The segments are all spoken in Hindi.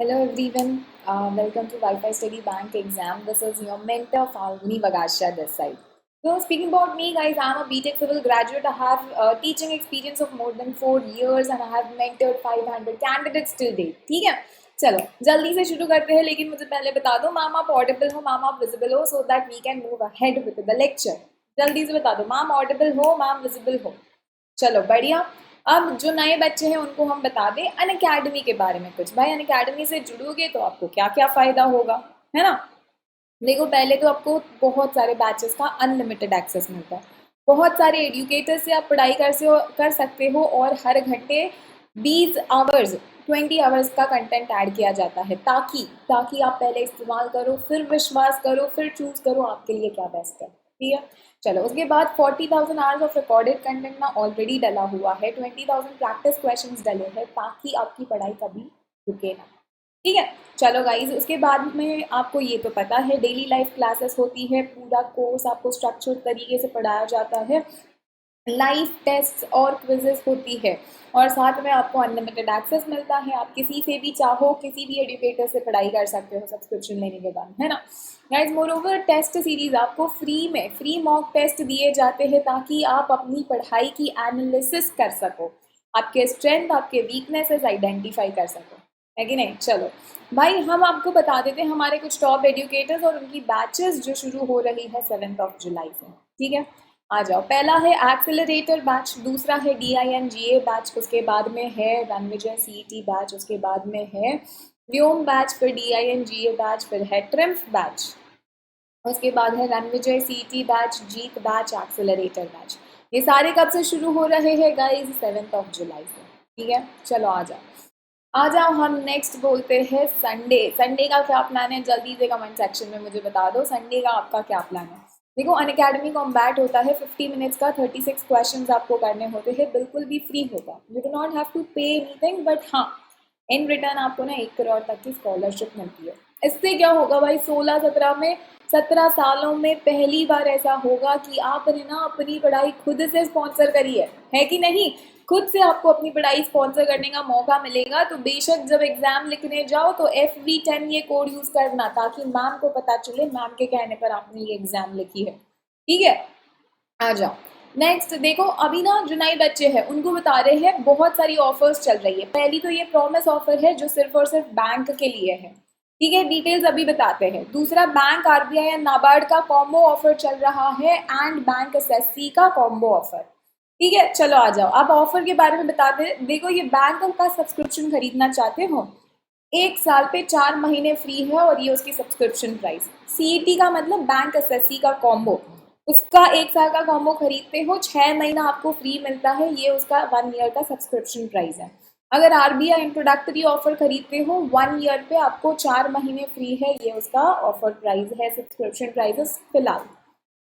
Hello everyone, welcome to Wi-Fi Study Bank exam. This is your mentor Falguni Vagasha this side. So speaking about me guys, I am a BTech civil graduate. I have teaching experience of more than 4 years and I have mentored 500 candidates till date. ठीक है, चलो जल्दी से शुरू करते हैं, लेकिन मुझे पहले बता दो मैम आप ऑडिबल हो, मैम आप विजिबल हो, so that we can move ahead with the lecture. जल्दी से बता दो मैम ऑडिबल हो, मैम विजिबल हो. चलो बढ़िया. अब जो नए बच्चे हैं उनको हम बता दें अनअकैडमी के बारे में कुछ. भाई अनअकैडमी से जुड़ोगे तो आपको क्या क्या फ़ायदा होगा, है ना. देखो पहले तो आपको बहुत सारे बैचेस का अनलिमिटेड एक्सेस मिलता है. बहुत सारे एजुकेटर से आप पढ़ाई कर सकते हो और हर घंटे 20 आवर्स 20 आवर्स का कंटेंट ऐड किया जाता है, ताकि ताकि आप पहले इस्तेमाल करो, फिर विश्वास करो, फिर चूज करो आपके लिए क्या बेस्ट है. ठीक है. चलो उसके बाद 40,000 आवर्स ऑफ रिकॉर्डेड कंटेंट ना ऑलरेडी डला हुआ है, 20,000 प्रैक्टिस क्वेश्चंस डले हैं, ताकि आपकी पढ़ाई कभी रुके ना. ठीक है. चलो गाइज उसके बाद में आपको ये तो पता है डेली लाइफ क्लासेस होती है, पूरा कोर्स आपको स्ट्रक्चर्ड तरीके से पढ़ाया जाता है, लाइव टेस्ट और क्विजेस होती है, और साथ में आपको अनलिमिटेड एक्सेस मिलता है. आप किसी से भी चाहो किसी भी एजुकेटर से पढ़ाई कर सकते हो सब्सक्रिप्शन लेने के बाद, है ना. Guys moreover test series आपको फ्री मॉक टेस्ट दिए जाते हैं, ताकि आप अपनी पढ़ाई की एनालिसिस कर सको, आपके स्ट्रेंथ आपके वीकनेसेस आइडेंटिफाई कर सको, है कि नहीं. चलो भाई हम आपको बता देते हैं हमारे कुछ टॉप एजुकेटर्स और उनकी बैचेस जो शुरू हो रही है 7 जुलाई से. ठीक है, आ जाओ. पहला है एक्सेलरेटर बैच, दूसरा है DINGA बैच, उसके बाद में है रणविजय CET बैच, उसके बाद में है व्योम बैच, फिर DINGA बैच, फिर है ट्रिम्फ बैच, उसके बाद है रणविजय CET बैच, जीत बैच, एक्सेलरेटर बैच. ये सारे कब से शुरू हो रहे हैं गाइज? 7 जुलाई से. ठीक है, चलो आ जाओ. आ जाओ हम नेक्स्ट बोलते हैं संडे. संडे का क्या प्लान है जल्दी से कमेंट सेक्शन में मुझे बता दो. संडे का आपका क्या प्लान है? देखो अनअकैडमी कॉम्बैट होता है 50 मिनट्स का, 36 क्वेश्चंस आपको करने होते हैं, बिल्कुल भी फ्री होगा. You do not have to pay anything, but हाँ इन रिटर्न आपको ना 1 करोड़ तक की स्कॉलरशिप मिलती है. इससे क्या होगा भाई, 17 सालों में पहली बार ऐसा होगा कि आपने ना अपनी पढ़ाई खुद से स्पॉन्सर करी है कि नहीं. खुद से आपको अपनी पढ़ाई स्पॉन्सर करने का मौका मिलेगा. तो बेशक जब एग्जाम लिखने जाओ तो FV10 ये कोड यूज करना, ताकि मैम को पता चले मैम के कहने पर आपने ये एग्जाम लिखी है. ठीक है, आ जाओ. नेक्स्ट देखो अभी ना जो नए बच्चे हैं उनको बता रहे हैं बहुत सारी ऑफर्स चल रही है. पहली तो ये प्रॉमिस ऑफर है जो सिर्फ और सिर्फ बैंक के लिए है. ठीक है, डिटेल्स अभी बताते हैं. दूसरा बैंक RBI या नाबार्ड का कॉम्बो ऑफर चल रहा है, एंड बैंक SSC का कॉम्बो ऑफर. ठीक है, चलो आ जाओ. अब ऑफर के बारे में बताते हैं. देखो ये बैंक का सब्सक्रिप्शन खरीदना चाहते हो, 1 साल पे 4 महीने फ्री है, और ये उसकी सब्सक्रिप्शन प्राइस. CET का मतलब बैंक SSC का कॉम्बो, उसका 1 साल का कॉम्बो खरीदते हो 6 महीना आपको फ्री मिलता है, ये उसका 1 ईयर का सब्सक्रिप्शन प्राइस है. अगर RBI इंट्रोडक्टरी ऑफर खरीदते हो 1 ईयर पे आपको 4 महीने फ्री है, ये उसका ऑफर प्राइस है, सब्सक्रिप्शन प्राइस फिलहाल.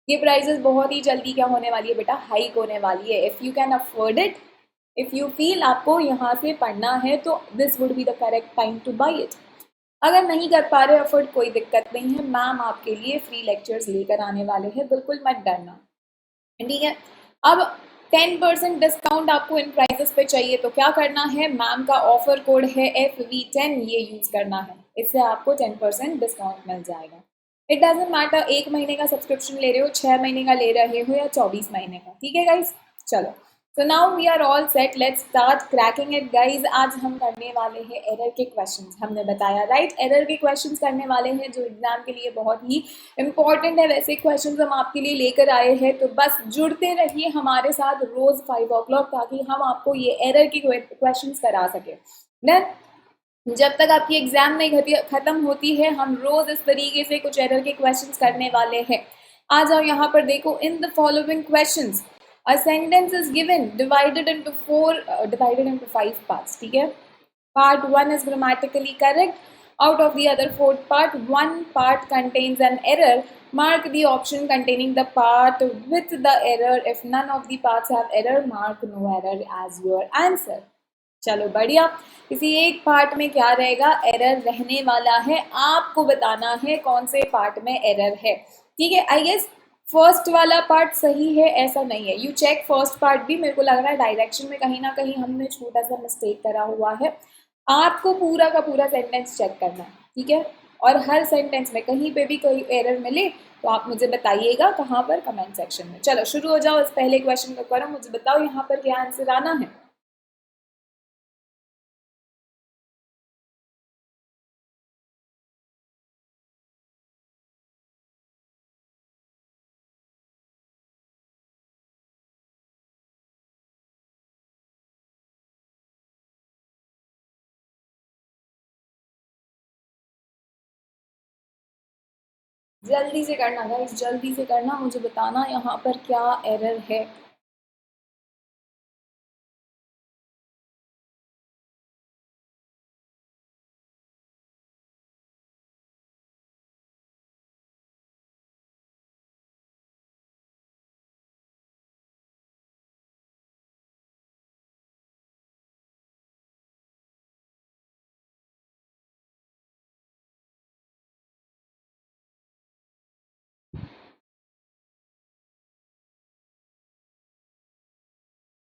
ये प्राइसेस बहुत ही जल्दी क्या होने वाली है बेटा, हाइक होने वाली है. If you can afford it, if you feel आपको यहाँ से पढ़ना है, तो this would be the correct time two by it. अगर नहीं कर पा रहे अफोर्ड, कोई दिक्कत नहीं है, मैम आपके लिए फ्री लेक्चर्स लेकर आने वाले हैं, बिल्कुल मत डरना. ठीक है. अब 10% डिस्काउंट आपको इन प्राइसेस पे चाहिए, तो क्या करना है, मैम का ऑफर कोड है FV10, ये यूज करना है, इससे आपको 10% डिस्काउंट मिल जाएगा. इट डजेंट मैटर 1 महीने का सब्सक्रिप्शन ले रहे हो, 6 महीने का ले रहे हो, या 24 महीने का. ठीक है गाइज, चलो. So now we are all set. Let's start cracking it, guys. आज हम करने वाले हैं एरर के क्वेश्चंस. हमने बताया राइट, एरर के क्वेश्चंस करने वाले हैं जो एग्जाम के लिए बहुत ही इंपॉर्टेंट है. वैसे क्वेश्चंस हम आपके लिए लेकर आए हैं, तो बस जुड़ते रहिए हमारे साथ रोज 5 o'clock, ताकि हम आपको ये एरर के क्वेश्चंस करा सके. डन. जब तक आपकी एग्जाम नहीं खत्म होती है, हम रोज इस तरीके से कुछ एरर के क्वेश्चंस करने वाले हैं. आ जाओ यहाँ पर देखो. In the following questions a sentence is given divided into 5 parts. ठीक है, part 1 is grammatically correct. Out of the other 4 part, 1 part contains an error. Mark the option containing the part with the error. If none of the parts have error, mark no error as your answer. चलो बढ़िया. किसी एक पार्ट में क्या रहेगा, एरर रहने वाला है. आपको बताना है कौन से पार्ट में एरर है. ठीक है, आई गेस फर्स्ट वाला पार्ट सही है, ऐसा नहीं है. यू चेक फर्स्ट पार्ट भी. मेरे को लग रहा है डायरेक्शन में कहीं ना कहीं हमने छोटा सा मिस्टेक करा हुआ है. आपको पूरा का पूरा सेंटेंस चेक करना है, ठीक है। और हर सेंटेंस में कहीं पे भी कोई एरर मिले तो आप मुझे बताइएगा कहाँ पर, कमेंट सेक्शन में। चलो शुरू हो जाओ, इस पहले क्वेश्चन का करो, मुझे बताओ यहाँ पर क्या आंसर आना है। जल्दी से करना गाइस, जल्दी से करना, मुझे बताना यहाँ पर क्या एरर है।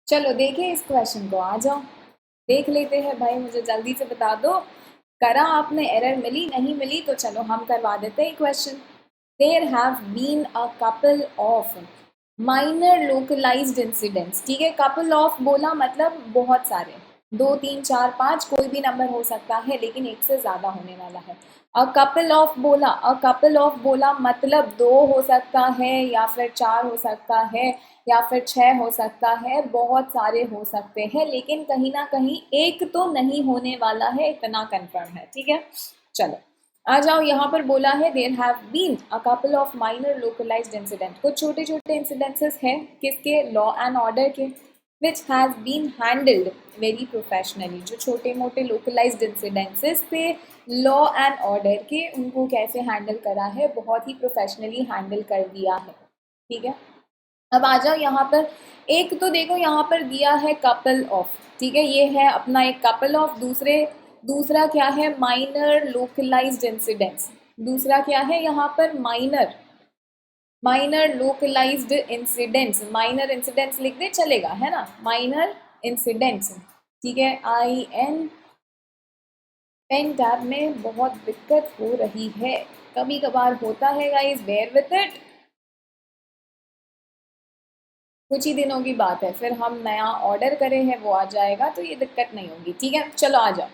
चलो देखें इस क्वेश्चन को, आ जाओ देख लेते हैं भाई, मुझे जल्दी से बता दो। करा आपने, एरर मिली नहीं मिली तो चलो हम करवा देते हैं question. There have been a couple of minor localized incidents, ठीक है। कपल ऑफ बोला मतलब बहुत सारे, 2 3 4 5 कोई भी नंबर हो सकता है, लेकिन एक से ज्यादा होने वाला है। अ कपल ऑफ बोला, अ कपल ऑफ बोला मतलब 2 हो सकता है या फिर 4 हो सकता है या फिर 6 हो सकता है, बहुत सारे हो सकते हैं, लेकिन कहीं ना कहीं एक तो नहीं होने वाला है, इतना कंफर्म है, ठीक है। चलो आ जाओ, यहाँ पर बोला है there have been a couple of minor localized incident, कुछ छोटे छोटे इंसिडेंसेस हैं किसके, लॉ एंड ऑर्डर के, which has been handled very professionally, जो छोटे मोटे लोकलाइज्ड इंसिडेंसेस थे लॉ एंड ऑर्डर के, उनको कैसे हैंडल करा है, बहुत ही प्रोफेशनली हैंडल कर दिया है, ठीक है। अब आ जाओ यहाँ पर, एक तो देखो यहाँ पर दिया है कपल ऑफ, ठीक है, ये है अपना एक कपल ऑफ, दूसरा क्या है, माइनर लोकलाइज्ड इंसिडेंट्स, दूसरा क्या है यहाँ पर, minor localized incidents, minor incidents लिख दे चलेगा, है ना, माइनर इंसिडेंट्स, ठीक है। आई एन पेन टैब में बहुत दिक्कत हो रही है, कभी कभार होता है गाइस, बेयर विथ इट, कुछ ही दिनों की बात है, फिर हम नया ऑर्डर करे हैं वो आ जाएगा तो ये दिक्कत नहीं होगी, ठीक है। चलो आ जाओ,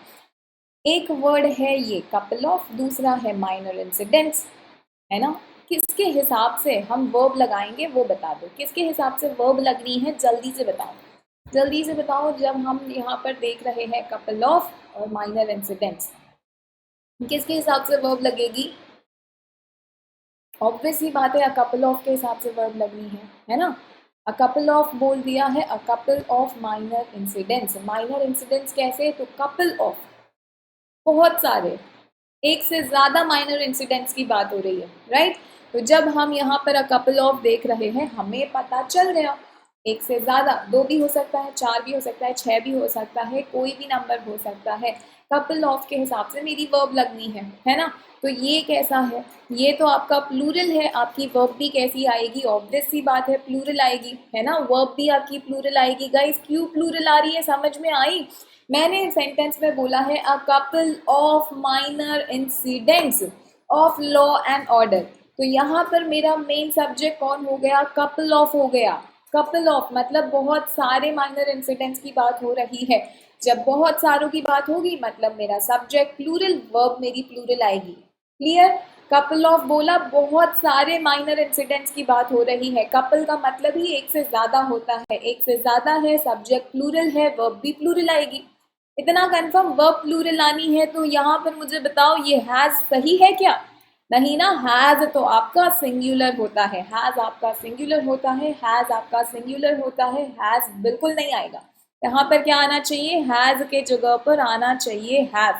एक वर्ड है ये कपल ऑफ, दूसरा है माइनर इंसिडेंट्स, है ना। किसके हिसाब से हम वर्ब लगाएंगे वो बता दो, किसके हिसाब से वर्ब लगनी है, जल्दी से बताओ, जल्दी से बताओ। जब हम यहाँ पर देख रहे हैं कपल ऑफ और माइनर इंसिडेंट्स, किसके हिसाब से वर्ब लगेगी, ऑब्वियस ही बात है, अ कपल ऑफ के हिसाब से वर्ब लगनी है ना। अ कपल ऑफ बोल दिया है, अ couple of minor incidents, minor incidents कैसे, तो कपल ऑफ, बहुत सारे, एक से ज्यादा माइनर इंसिडेंट्स की बात हो रही है, राइट। तो जब हम यहाँ पर अ कपल ऑफ देख रहे हैं, हमें पता चल गया एक से ज्यादा, 2 भी हो सकता है, 4 भी हो सकता है, 6 भी हो सकता है, कोई भी नंबर हो सकता है, कपल ऑफ के हिसाब से मेरी वर्ब लगनी है ना। तो ये कैसा है, ये तो आपका प्लूरल है, आपकी वर्ब भी कैसी आएगी, ऑब्वियस सी बात है प्लूरल आएगी, है ना, वर्ब भी आपकी प्लूरल आएगी। गाइस क्यों प्लूरल आ रही है, समझ में आई, मैंने सेंटेंस में बोला है अ couple of minor incidents of law and order, तो यहाँ पर मेरा मेन सब्जेक्ट कौन हो गया, कपल ऑफ हो गया। कपल ऑफ मतलब बहुत सारे माइनर इंसिडेंट्स की बात हो रही है, जब बहुत सारों की बात होगी मतलब मेरा सब्जेक्ट प्लूरल, वर्ब मेरी प्लूरल आएगी, क्लियर। कपल ऑफ बोला, बहुत सारे माइनर इंसिडेंट्स की बात हो रही है, कपल का मतलब ही एक से ज्यादा होता है, एक से ज्यादा है, सब्जेक्ट प्लूरल है, वर्ब भी प्लूरल आएगी, इतना कंफर्म, वर्ब प्लूरल आनी है। तो यहाँ पर मुझे बताओ ये हैज सही है क्या, नहीं ना, हैज तो आपका सिंगुलर होता है, हैज आपका सिंगुलर होता है, हैज आपका सिंगुलर होता है, हैज बिल्कुल नहीं आएगा, यहाँ पर क्या आना चाहिए, हैज के जगह पर आना चाहिए हैव,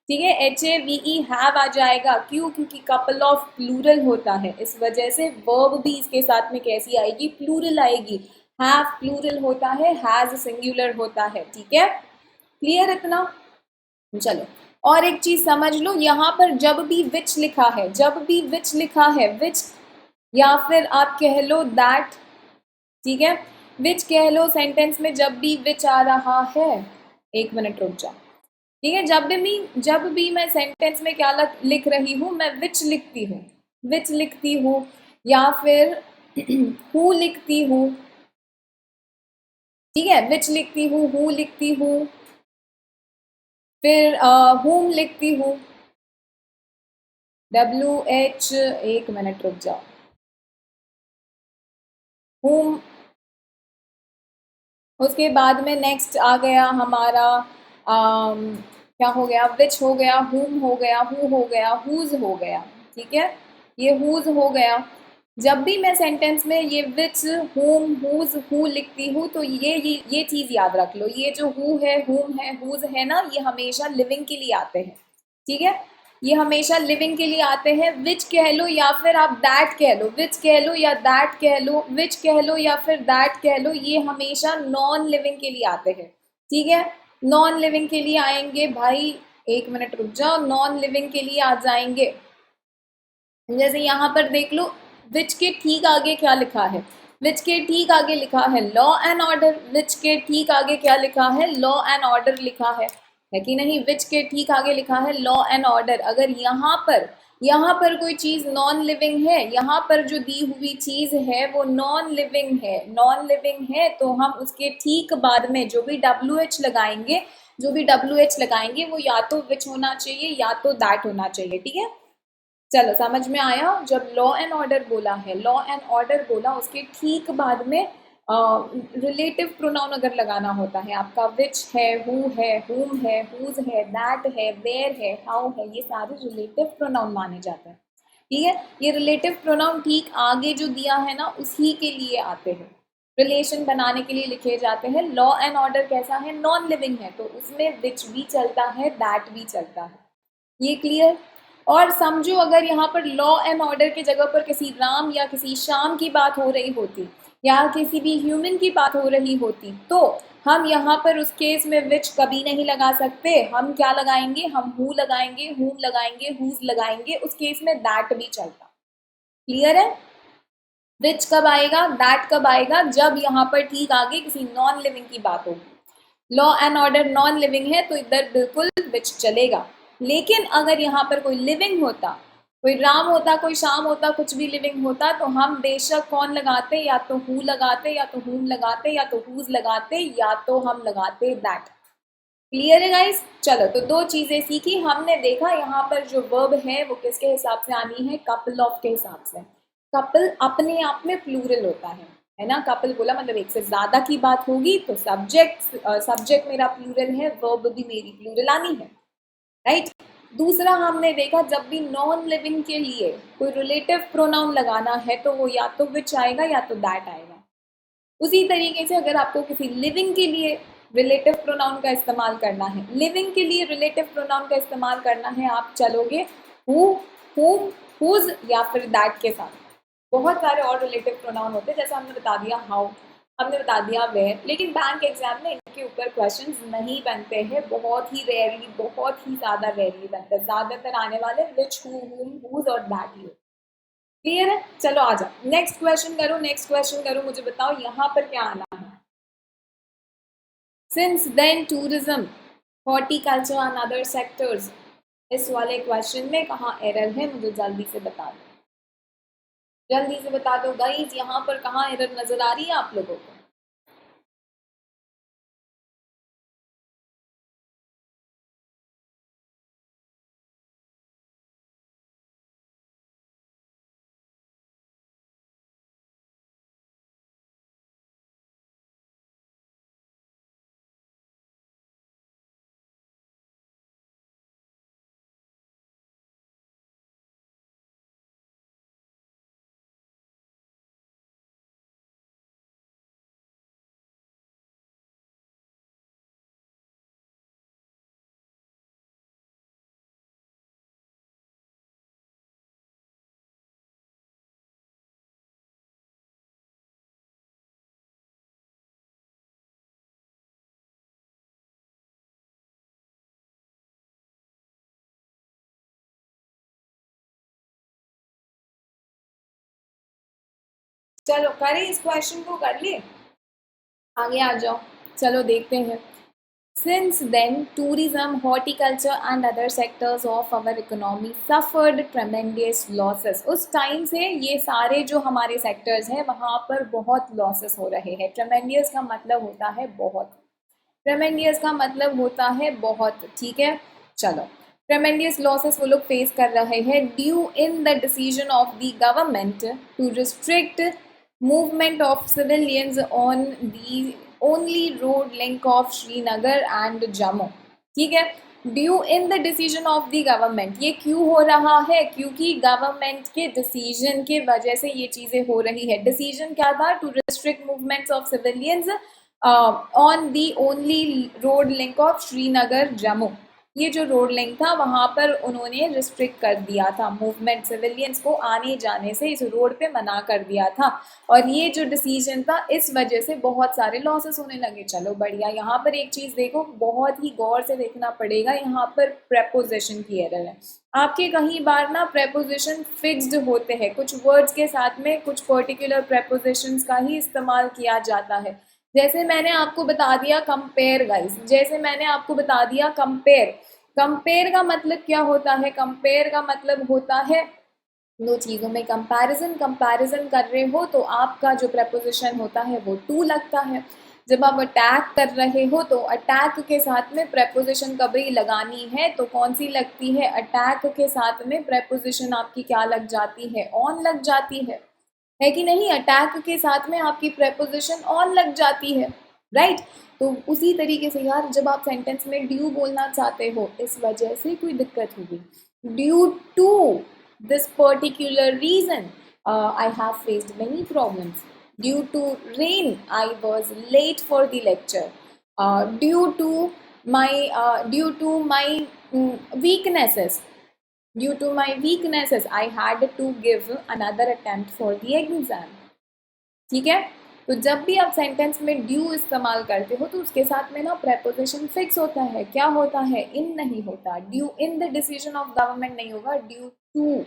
ठीक है, HAVE हैव आ जाएगा, क्यों, क्योंकि कपल ऑफ प्लूरल होता है, इस वजह से वर्ब भी इसके साथ में कैसी आएगी, प्लूरल आएगी, हैव प्लूरल होता है, हैज सिंगुलर होता है, ठीक है, क्लियर इतना। चलो और एक चीज समझ लो, यहाँ पर जब भी विच लिखा है, जब भी विच लिखा है, विच या फिर आप कह लो दैट, ठीक है, विच कह लो, सेंटेंस में जब भी विच आ रहा है, एक मिनट रुक जाओ, ठीक है, जब भी मैं सेंटेंस में क्या लिख रही हूँ, मैं विच लिखती हूँ, विच लिखती हूँ, या फिर हु लिखती हूँ, ठीक है, विच लिखती हूँ, हु लिखती हूँ, फिर हुम लिखती हूँ, WH, एक मिनट रुक जाओ, हुम, उसके बाद में नेक्स्ट आ गया हमारा क्या हो गया, विच हो गया, हुम हो गया, हु हो गया, हुज हो गया, ठीक है, ये हुज हो गया। जब भी मैं सेंटेंस में ये विच, हुम, हुज, हु लिखती हूँ तो ये चीज़ याद रख लो, ये जो हु है, हुम है, हुज है ना, ये हमेशा लिविंग के लिए आते हैं, ठीक है, ये हमेशा लिविंग के लिए आते हैं। विच कह लो या फिर आप दैट कह लो, विच कह लो या दैट कह लो, विच कह लो या फिर दैट कह लो, ये हमेशा नॉन लिविंग के लिए आते हैं, ठीक है, नॉन लिविंग के लिए आएंगे भाई, एक मिनट रुक जाओ, नॉन लिविंग के लिए आ जाएंगे। जैसे यहाँ पर देख लो, विच के ठीक आगे क्या लिखा है, विच के ठीक आगे लिखा है लॉ एंड ऑर्डर, विच के ठीक आगे क्या लिखा है, लॉ एंड ऑर्डर लिखा है कि नहीं, विच के ठीक आगे लिखा है लॉ एंड ऑर्डर। अगर यहाँ पर कोई चीज नॉन लिविंग है, यहाँ पर जो दी हुई चीज है वो नॉन लिविंग है, नॉन लिविंग है, तो हम उसके ठीक बाद में जो भी WH लगाएंगे, जो भी WH लगाएंगे वो या तो विच होना चाहिए या तो दैट होना चाहिए, ठीक है। चलो समझ में आया, जब लॉ एंड ऑर्डर बोला है, लॉ एंड ऑर्डर बोला, उसके ठीक बाद में रिलेटिव प्रोनाउन अगर लगाना होता है आपका, विच है, हु है, हुम है, हुज है, दैट है, वेयर है, हाउ है, ये सारे रिलेटिव प्रोनाउन माने जाते हैं, ठीक है। ये रिलेटिव प्रोनाउन ठीक आगे जो दिया है ना, उसी के लिए आते हैं, रिलेशन बनाने के लिए लिखे जाते हैं। लॉ एंड ऑर्डर कैसा है, नॉन लिविंग है, तो उसमें विच भी चलता है, दैट भी चलता है, ये क्लियर। और समझो अगर यहाँ पर लॉ एंड ऑर्डर की जगह पर किसी राम या किसी श्याम की बात हो रही होती, या किसी भी ह्यूमन की बात हो रही होती, तो हम यहाँ पर उस केस में विच कभी नहीं लगा सकते, हम क्या लगाएंगे, हम हु लगाएंगे, हुम लगाएंगे, हुज लगाएंगे, उस केस में दैट भी चलता। क्लियर है। विच कब आएगा, दैट कब आएगा, जब यहाँ पर ठीक आगे किसी नॉन लिविंग की बात होगी। Law and order non living है तो इधर बिल्कुल विच चलेगा। लेकिन अगर यहाँ पर कोई लिविंग होता, कोई राम होता, कोई श्याम होता, कुछ भी लिविंग होता, तो हम बेशक कौन लगाते, या तो हु लगाते, या तो हुम लगाते, या तो हुज लगाते, या तो हम लगाते दैट। क्लियर है गाइस। चलो, तो दो चीजें सीखी हमने, देखा यहाँ पर जो वर्ब है वो किसके हिसाब से आनी है, कपल ऑफ के हिसाब से। कपल अपने आप में प्लूरल होता है ना, कपल बोला मतलब एक से ज्यादा की बात होगी, तो सब्जेक्ट मेरा प्लूरल है, वर्ब भी मेरी प्लूरल आनी है, राइट। दूसरा हमने देखा, जब भी नॉन लिविंग के लिए कोई रिलेटिव प्रोनाउन लगाना है तो वो या तो विच आएगा या तो दैट आएगा। उसी तरीके से अगर आपको किसी लिविंग के लिए रिलेटिव प्रोनाउन का इस्तेमाल करना है, लिविंग के लिए रिलेटिव प्रोनाउन का इस्तेमाल करना है, आप चलोगे हु, हुम, हुज या फिर दैट के साथ। बहुत सारे और रिलेटिव प्रोनाउन होते हैं, जैसे हमने बता दिया हाउ, हमने बता दिया वेयर, लेकिन बैंक एग्जाम में इनके ऊपर क्वेश्चंस नहीं बनते हैं, बहुत ही रेयरली, बहुत ही ज़्यादा रेयरली बनते हैं, ज़्यादातर आने वाले विच, हु, हुम, हुज और दैट ही। क्लियर है। चलो आ जाओ, नेक्स्ट क्वेश्चन करो, नेक्स्ट क्वेश्चन करो, मुझे बताओ यहाँ पर क्या आना है। Since then tourism, horticulture and other sectors, इस वाले क्वेश्चन में कहाँ एरर है, मुझे जल्दी से बता दो, जल्दी से बता दो गाइस, यहाँ पर कहाँ एरर नजर आ रही है आप लोगों को। चलो करें, इस क्वेश्चन को कर ले, आगे आ जाओ, चलो देखते हैं। Since then, tourism, horticulture and other sectors of our economy suffered tremendous losses. उस टाइम से ये सारे जो हमारे सेक्टर्स हैं वहाँ पर बहुत लॉसेस हो रहे हैं. ट्रेमेंडियस का मतलब होता है बहुत. ट्रेमेंडियस का मतलब होता है बहुत. ठीक है, चलो. ट्रेमेंडियस लॉसेस वो लोग फेस कर रहे हैं due in the decision of the government to restrict movement of civilians on the only road link of Srinagar and Jammu. ठीक है, due in the decision of the government. ये क्यों हो रहा है? क्योंकि गवर्नमेंट के डिसीजन के वजह से ये चीज़ें हो रही है. डिसीजन क्या था? To restrict movements of civilians on the only road link of Srinagar Jammu. ये जो रोड लिंक था वहाँ पर उन्होंने रिस्ट्रिक्ट कर दिया था मूवमेंट, सिविलियंस को आने जाने से इस रोड पे मना कर दिया था. और ये जो डिसीजन था इस वजह से बहुत सारे लॉसेस होने लगे. चलो बढ़िया. यहाँ पर एक चीज़ देखो, बहुत ही गौर से देखना पड़ेगा. यहाँ पर प्रेपोजिशन की एरर है. आपके कहीं बार ना प्रेपोजिशन फिक्स्ड होते हैं, कुछ वर्ड्स के साथ में कुछ पर्टिकुलर प्रेपोजिशंस का ही इस्तेमाल किया जाता है. जैसे मैंने आपको बता दिया कंपेयर गाइस, जैसे मैंने आपको बता दिया कंपेयर. कंपेयर का मतलब क्या होता है? कंपेयर का मतलब होता है दो चीज़ों में कंपैरिजन. कंपैरिजन कर रहे हो तो आपका जो प्रपोजिशन होता है वो टू लगता है. जब आप अटैक कर रहे हो तो अटैक के साथ में प्रपोजिशन कभी लगानी है तो कौन सी लगती है? अटैक के साथ में प्रपोजिशन आपकी क्या लग जाती है? ऑन लग जाती है कि नहीं? अटैक के साथ में आपकी प्रेपोजिशन ऑन लग जाती है, राइट? तो उसी तरीके से यार जब आप सेंटेंस में ड्यू बोलना चाहते हो इस वजह से कोई दिक्कत होगी. Due to this particular reason I have faced many problems. Due to rain I was late for the lecture. Due to my weaknesses. Due to my weaknesses, I had to give another attempt for the exam. ठीक है, तो जब भी आप सेंटेंस में ड्यू इस्तेमाल करते हो तो उसके साथ में ना प्रेपोजिशन फिक्स होता है. क्या होता है? इन नहीं होता. Due in the decision of government नहीं होगा. Due to.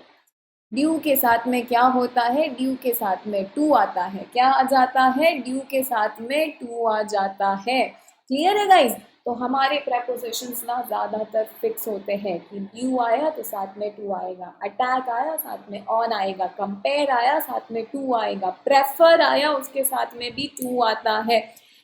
ड्यू के साथ में क्या होता है? ड्यू के साथ में टू आता है. क्या आ जाता है? ड्यू के साथ में टू आ जाता है. क्लियर है गाइज? तो हमारे प्रेपोजिशंस ना ज़्यादातर फिक्स होते हैं कि ड्यू आया तो साथ में टू आएगा, अटैक आया साथ में ऑन आएगा, कंपेयर आया साथ में टू आएगा, प्रेफर आया उसके साथ में भी टू आता है.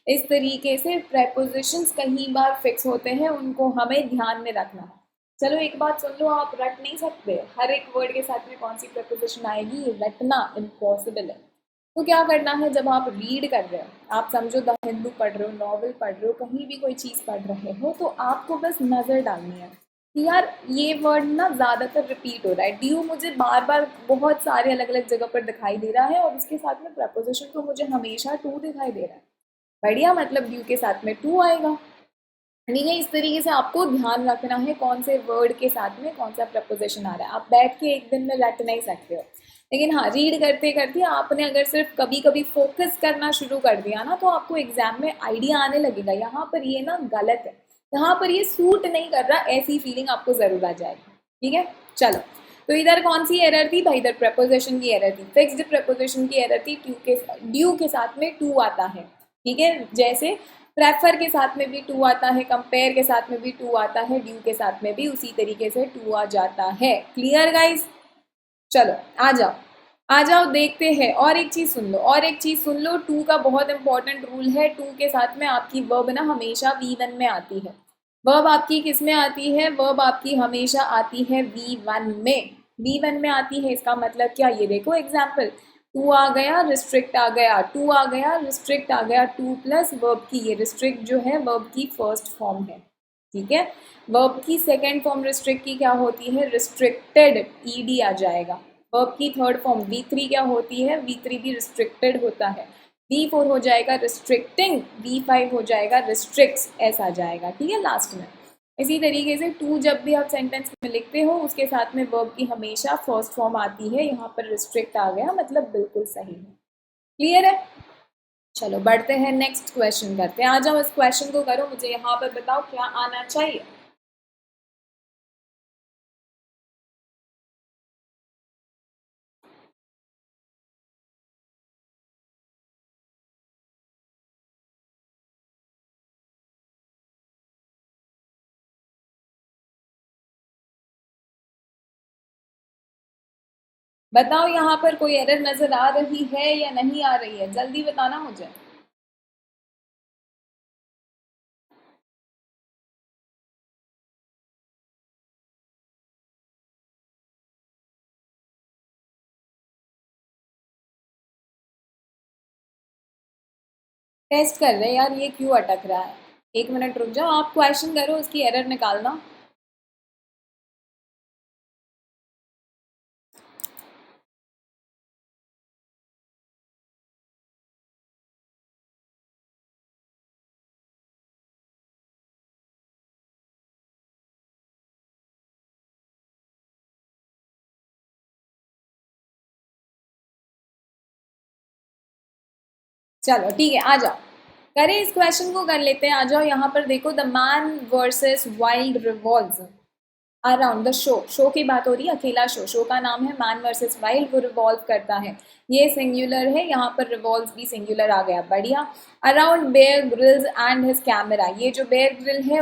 इस तरीके से प्रेपोजिशंस कहीं बार फिक्स होते हैं, उनको हमें ध्यान में रखना है. चलो एक बात सुन लो, आप रट नहीं सकते हर एक वर्ड के साथ में कौन सी प्रपोजिशन आएगी. रटना इम्पॉसिबल है. तो क्या करना है? जब आप रीड कर रहे हो, आप समझो द हिंदू पढ़ रहे हो, नॉवल पढ़ रहे हो, कहीं भी कोई चीज़ पढ़ रहे हो, तो आपको बस नज़र डालनी है कि यार ये वर्ड ना ज़्यादातर रिपीट हो रहा है. ड्यू मुझे बार बार बहुत सारे अलग अलग जगह पर दिखाई दे रहा है और उसके साथ में प्रपोजिशन तो मुझे हमेशा टू दिखाई दे रहा है. बढ़िया, मतलब ड्यू के साथ में टू आएगा. ठीक है, इस तरीके से आपको ध्यान रखना है कौन से वर्ड के साथ में कौन सा प्रपोजिशन आ रहा है. आप बैठ के एक दिन में रट नहीं सकते हो, लेकिन हाँ रीड करते करते आपने अगर सिर्फ कभी कभी फोकस करना शुरू कर दिया ना तो आपको एग्जाम में आइडिया आने लगेगा. यहाँ पर ये ना गलत है, यहाँ पर ये सूट नहीं कर रहा, ऐसी फीलिंग आपको जरूर आ जाएगी. ठीक है, चलो. तो इधर कौन सी एरर थी भाई? इधर प्रपोजिशन की एरर थी, फिक्स्ड प्रपोजिशन की एरर थी. ड्यू के साथ में टू आता है. ठीक है, जैसे प्रेफर के साथ में भी टू आता है, कंपेयर के साथ में भी टू आता है, ड्यू के साथ में भी उसी तरीके से टू आ जाता है. Clear guys? चलो आ जाओ, आ जाओ देखते हैं. और एक चीज़ सुन लो, और एक चीज़ सुन लो. टू का बहुत इंपॉर्टेंट रूल है. टू के साथ में आपकी वर्ब ना हमेशा V1 में आती है. वर्ब आपकी किस में आती है? वर्ब आपकी हमेशा आती है V1 में. V1 में आती है, इसका मतलब क्या? ये देखो एग्जाम्पल. टू आ गया, रिस्ट्रिक्ट आ गया, टू आ गया, रिस्ट्रिक्ट आ गया, टू प्लस वर्ब की. ये रिस्ट्रिक्ट जो है वर्ब की फर्स्ट फॉर्म है. ठीक है, वर्ब की सेकेंड फॉर्म रिस्ट्रिक्ट की क्या होती है? रिस्ट्रिक्टेड. ईडी आ जाएगा. वर्ब की थर्ड फॉर्म V3 क्या होती है? V3 भी रिस्ट्रिक्टेड होता है. V4 हो जाएगा रिस्ट्रिक्टिंग, V5 हो जाएगा रिस्ट्रिक्ट्स, ऐसा आ जाएगा. ठीक है, लास्ट में. इसी तरीके से टू जब भी आप सेंटेंस में लिखते हो उसके साथ में वर्ब की हमेशा फर्स्ट फॉर्म आती है. यहाँ पर रिस्ट्रिक्ट आ गया, मतलब बिल्कुल सही है. क्लियर है? चलो बढ़ते हैं, नेक्स्ट क्वेश्चन करते हैं. आ जाओ इस क्वेश्चन को करो, मुझे यहाँ पर बताओ क्या आना चाहिए. बताओ यहाँ पर कोई एरर नजर आ रही है या नहीं आ रही है, जल्दी बताना मुझे। टेस्ट कर रहे हैं यार, ये क्यों अटक रहा है। एक मिनट रुक जाओ, आप क्वेश्चन करो, उसकी एरर निकालना। चलो ठीक है, आ जाओ करें इस क्वेश्चन को, कर लेते हैं। आ जाओ यहाँ पर देखो, the man versus wild revolves around the show. Show की बात हो रही है, अकेला शो, शो का नाम है मैन वर्सेस वाइल्ड, वो रिवॉल्व करता है, ये सिंगुलर है, यहाँ पर रिवॉल्व भी सिंगुलर आ गया, बढ़िया। Around Bear Grylls and his camera, ये जो बेयर ग्रिल है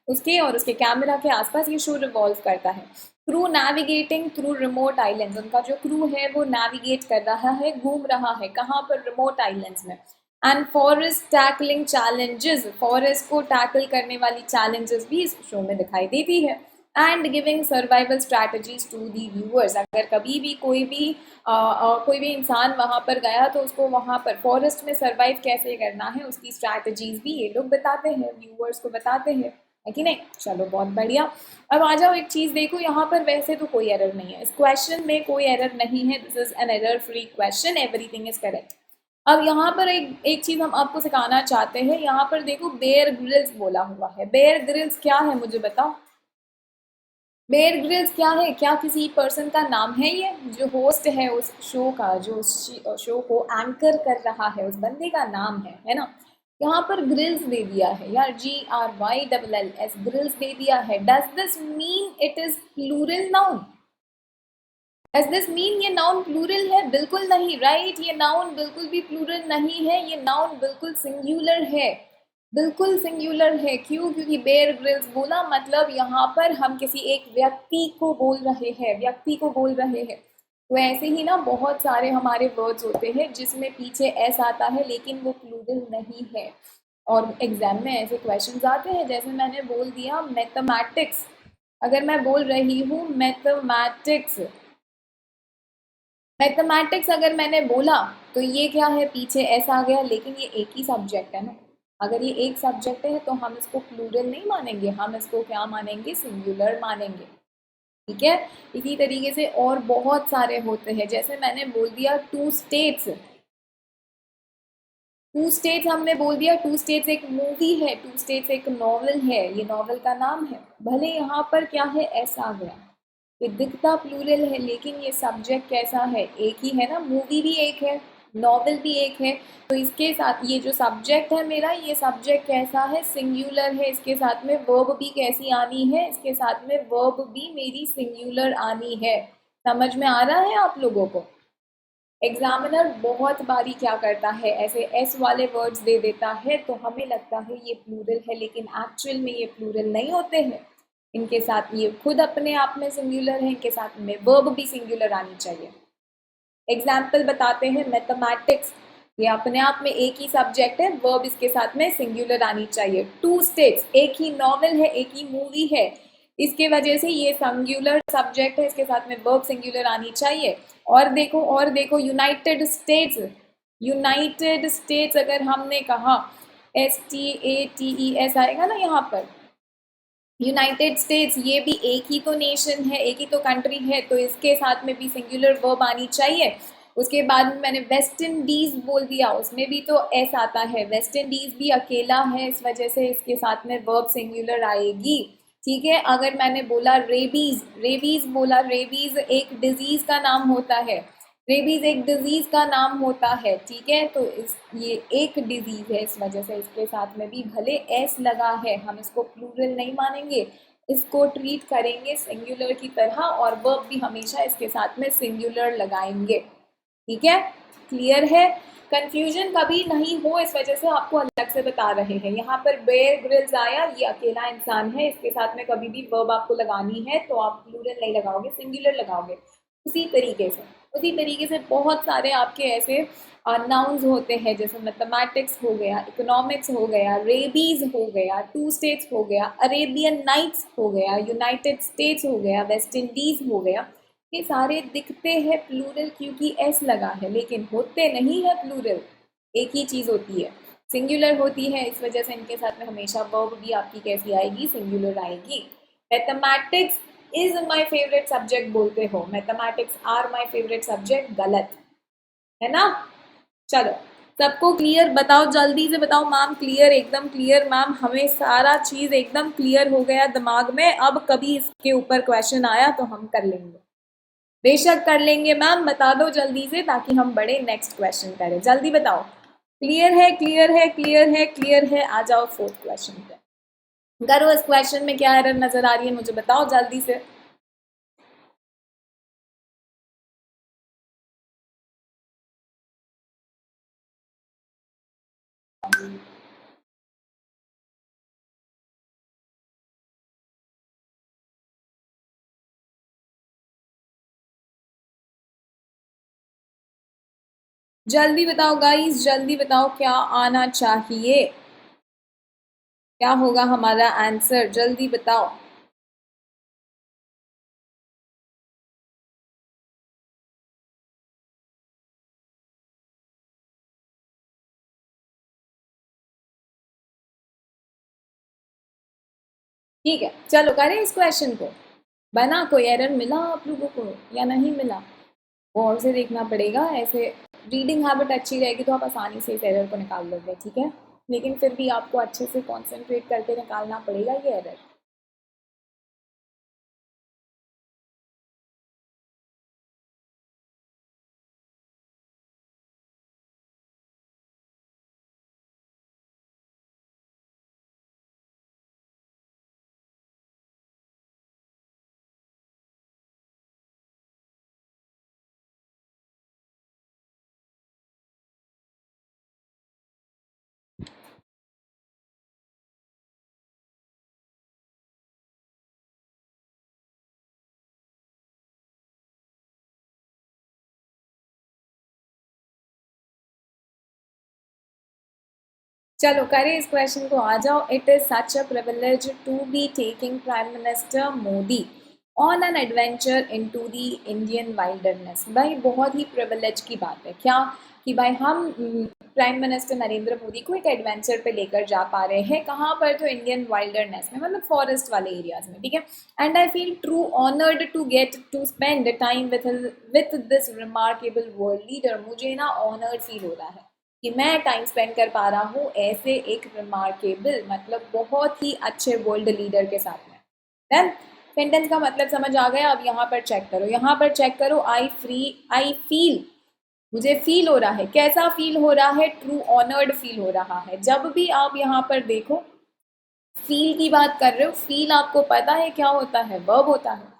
उसके और उसके कैमरा के आसपास ये शो रिवॉल्व करता है। Crew navigating through remote islands, उनका जो क्रू है वो नेविगेट कर रहा है, घूम रहा है, कहाँ पर, रिमोट आइलैंड्स में। And forest tackling challenges, forest को टैकल करने वाली चैलेंजेस भी इस शो में दिखाई देती है। And giving survival strategies to the viewers, अगर कभी भी कोई भी इंसान वहाँ पर गया तो उसको वहाँ पर फॉरेस्ट में सर्वाइव कैसे करना है उसकी स्ट्रैटेजीज भी ये लोग बताते हैं, व्यूअर्स को बताते हैं, है कि नहीं। चलो बहुत बढ़िया। अब आ जाओ, एक चीज़ देखो, यहाँ पर वैसे तो कोई एरर नहीं है, इस क्वेश्चन में कोई एरर नहीं है, this is an error free question, everything is correct. अब यहाँ पर एक चीज़ हम आपको सिखाना चाहते हैं, यहाँ पर देखो बेयर ग्रिल्स बोला हुआ है, बेयर ग्रिल्स क्या है मुझे बताओ। बेयर ग्रिल्स क्या है, क्या किसी पर्सन का नाम है, ये जो होस्ट है उस शो का, जो उस शो को एंकर कर रहा है उस बंदे का नाम है ना। यहाँ पर ग्रिल्स दे दिया है यार, GRYLLS, ग्रिल्स दे दिया है। Does this mean it is plural noun? Does this mean ये नाउन प्लूरल है? बिल्कुल नहीं, राइट, ये नाउन बिल्कुल भी प्लूरल नहीं है, ये नाउन बिल्कुल सिंगुलर है, बिल्कुल सिंगुलर है। क्यों? क्योंकि बेयर ग्रिल्स बोला मतलब यहाँ पर हम किसी एक व्यक्ति को बोल रहे हैं, व्यक्ति को बोल रहे हैं। तो ऐसे ही ना बहुत सारे हमारे वर्ड्स होते हैं जिसमें पीछे एस आता है लेकिन वो प्लूरल नहीं है, और एग्जाम में ऐसे क्वेश्चंस आते हैं, जैसे मैंने बोल दिया मैथमेटिक्स, अगर मैं बोल रही हूँ मैथमेटिक्स, मैथमेटिक्स अगर मैंने बोला तो ये क्या है, पीछे ऐसा आ गया, लेकिन ये एक ही सब्जेक्ट है ना। अगर ये एक सब्जेक्ट है तो हम इसको प्लूरल नहीं मानेंगे, हम इसको क्या मानेंगे, सिंगुलर मानेंगे, ठीक है। इसी तरीके से और बहुत सारे होते हैं, जैसे मैंने बोल दिया टू स्टेट्स, टू स्टेट्स हमने बोल दिया, टू स्टेट्स एक मूवी है, टू स्टेट्स एक नॉवल है, ये नॉवल का नाम है, भले यहाँ पर क्या है, ऐसा आ गया, ये दिखता प्लूरल है लेकिन ये सब्जेक्ट कैसा है, एक ही है ना, मूवी भी एक है, नॉवल भी एक है। तो इसके साथ ये जो सब्जेक्ट है मेरा, ये सब्जेक्ट कैसा है, सिंगुलर है, इसके साथ में वर्ब भी कैसी आनी है, इसके साथ में वर्ब भी मेरी सिंगुलर आनी है। समझ में आ रहा है आप लोगों को? एग्जामिनर बहुत बारी क्या करता है, ऐसे एस वाले वर्ड्स दे देता है तो हमें लगता है ये प्लूरल है, लेकिन एक्चुअल में ये प्लूरल नहीं होते हैं, इनके साथ ये खुद अपने आप में सिंगुलर है, इनके साथ में वर्ब भी सिंगुलर आनी चाहिए। एग्जाम्पल बताते हैं, मैथमेटिक्स ये अपने आप में एक ही सब्जेक्ट है, वर्ब इसके साथ में सिंगुलर आनी चाहिए। टू स्टेट्स एक ही नॉवल है, एक ही मूवी है, इसके वजह से ये सिंगुलर सब्जेक्ट है, इसके साथ में वर्ब सिंगुलर आनी चाहिए। और देखो यूनाइटेड स्टेट्स, यूनाइटेड स्टेट्स अगर हमने कहा, STATES आएगा ना यहाँ पर, यूनाइटेड स्टेट्स, ये भी एक ही तो नेशन है, एक ही तो कंट्री है, तो इसके साथ में भी सिंगुलर वर्ब आनी चाहिए। उसके बाद में मैंने वेस्ट इंडीज बोल दिया, उसमें भी तो एस आता है, वेस्ट इंडीज भी अकेला है, इस वजह से इसके साथ में वर्ब सिंगुलर आएगी, ठीक है। अगर मैंने बोला रेबीज, रेबीज बोला, रेबीज एक डिजीज का नाम होता है, रेबीज एक डिजीज का नाम होता है, ठीक है। तो ये एक डिजीज है, इस वजह से इसके साथ में भी भले एस लगा है, हम इसको प्लूरल नहीं मानेंगे, इसको ट्रीट करेंगे सिंगुलर की तरह, और वर्ब भी हमेशा इसके साथ में सिंगुलर लगाएंगे, ठीक है। क्लियर है? कंफ्यूजन कभी नहीं हो, इस वजह से आपको अलग से बता रहे हैं। यहाँ पर बेयर ग्रिल्स आया, ये अकेला इंसान है, इसके साथ में कभी भी वर्ब आपको लगानी है तो आप प्लूरल नहीं लगाओगे, सिंगुलर लगाओगे। उसी तरीके से बहुत सारे आपके ऐसे नाउन्स होते हैं, जैसे मैथमेटिक्स हो गया, इकोनॉमिक्स हो गया, रेबीज हो गया, टू स्टेट्स हो गया, अरेबियन नाइट्स हो गया, यूनाइटेड स्टेट्स हो गया, वेस्ट इंडीज हो गया। ये सारे दिखते हैं प्लूरल क्योंकि एस लगा है, लेकिन होते नहीं है प्लूरल। एक ही चीज़ होती है, सिंगुलर होती है। इस वजह से इनके साथ में हमेशा वर्ब भी आपकी कैसी आएगी, सिंगुलर आएगी। Mathematics is my favourite subject बोलते हो, mathematics are my favourite subject, गलत है ना। चलो सबको क्लियर, बताओ जल्दी से बताओ मैम, क्लियर, एकदम क्लियर मैम, हमें सारा चीज एकदम क्लियर हो गया दिमाग में। अब कभी इसके ऊपर क्वेश्चन आया तो हम कर लेंगे, बेशक कर लेंगे मैम, बता दो जल्दी से ताकि हम बड़े नेक्स्ट क्वेश्चन करें। जल्दी बताओ, क्लियर है, क्लियर है, क्लियर है, क्लियर है। आ जाओ फोर्थ क्वेश्चन पे, करो। इस क्वेश्चन में क्या एरर नजर आ रही है मुझे बताओ जल्दी से। जल्दी बताओ गाइस, जल्दी बताओ क्या आना चाहिए, क्या होगा हमारा आंसर, जल्दी बताओ। ठीक है, चलो करें इस क्वेश्चन को। बना कोई एरर मिला आप लोगों को या नहीं मिला, वो और से देखना पड़ेगा। ऐसे रीडिंग हैबिट अच्छी रहेगी तो आप आसानी से इस एरर को निकाल लोगे, ठीक है। लेकिन फिर भी आपको अच्छे से कॉन्सेंट्रेट करके निकालना पड़ेगा ये एरर। चलो करें इस क्वेश्चन को, आ जाओ। It is such a privilege to be taking prime minister Modi on an adventure into the Indian wilderness. भाई बहुत ही प्रिविलेज की बात है क्या, कि भाई हम प्राइम मिनिस्टर नरेंद्र मोदी को एक एडवेंचर पे लेकर जा पा रहे हैं। कहाँ पर, तो इंडियन वाइल्डरनेस में, मतलब फॉरेस्ट वाले एरियाज में, ठीक है। And I feel true honoured to get to spend time with this remarkable world leader. मुझे ना ऑनर्ड फील हो रहा है कि मैं टाइम स्पेंड कर पा रहा हूँ ऐसे एक रिमार्केबल, मतलब बहुत ही अच्छे वर्ल्ड लीडर के साथ में। देन सेंटेंस का मतलब समझ आ गया। अब यहाँ पर चेक करो, यहाँ पर चेक करो। आई फील, मुझे फील हो रहा है। कैसा फील हो रहा है, ट्रू ऑनर्ड फील हो रहा है। जब भी आप यहाँ पर देखो फील की बात कर रहे हो, फील आपको पता है क्या होता है, वर्ब होता है।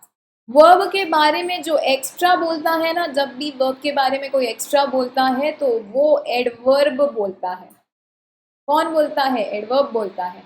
वर्ब के बारे में जो एक्स्ट्रा बोलता है ना, जब भी वर्ब के बारे में कोई एक्स्ट्रा बोलता है तो वो एडवर्ब बोलता है। कौन बोलता है, एडवर्ब बोलता है।